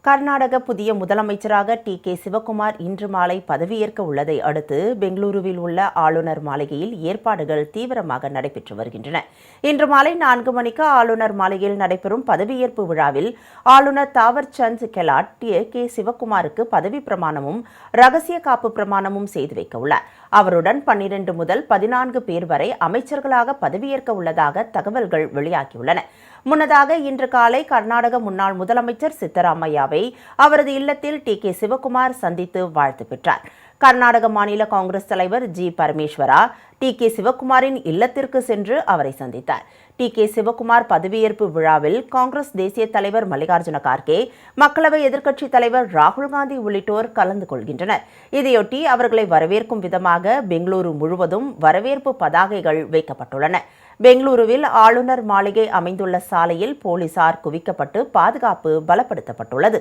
கர்நாடக புதிய முதலமைச்சராக டி.கே. சிவக்குமார் இன்று மாலை பதவியேற்க உள்ளதை அடுத்து பெங்களூருவில் உள்ள ஆளுநர் மாளிகையில் ஏற்பாடுகள் தீவிரமாக நடைபெற்று வருகின்றன. இன்று மாலை 4 மணிக்கு ஆளுநர் மாளிகையில் நடைபெறும் பதவியேற்பு விழாவில் ஆளுநர் தாவர் சந்த் கெலாட் டி.கே. சிவக்குமாருக்கு பதவி பிரமாணமும் ரகசிய காப்பு பிரமாணமும் செய்து வைக்க உள்ளார். அவருடன் 12 முதல் 14 பேர் வரை அமைச்சர்களாக பதவியேற்க உள்ளதாக தகவல்கள் வெளியாகியுள்ளன. முன்னதாக இன்று காலை கர்நாடக முன்னாள் முதலமைச்சர் சித்தராமையாவை அவரது இல்லத்தில் டி.கே. சிவக்குமார் சந்தித்து வாழ்த்து பெற்றார். கர்நாடக மாநில காங்கிரஸ் தலைவர் ஜி. பரமேஸ்வரா டி.கே. சிவக்குமாரின் இல்லத்திற்கு சென்று அவரை சந்தித்தார். டி.கே. சிவக்குமார் பதவியேற்பு விழாவில் காங்கிரஸ் தேசிய தலைவர் மல்லிகார்ஜுன கார்கே, மக்களவை எதிர்க்கட்சித் தலைவர் ராகுல் காந்தி உள்ளிட்டோர் கலந்து கொள்கின்றனர். இதையொட்டி அவர்களை வரவேற்கும் விதமாக பெங்களூரு முழுவதும் வரவேற்பு பதாகைகள் வைக்கப்பட்டுள்ளன. பெங்களூருவில் ஆளுநர் மாளிகை அமைந்துள்ள சாலையில் போலீசார் குவிக்கப்பட்டு பாதுகாப்பு பலப்படுத்தப்பட்டுள்ளது.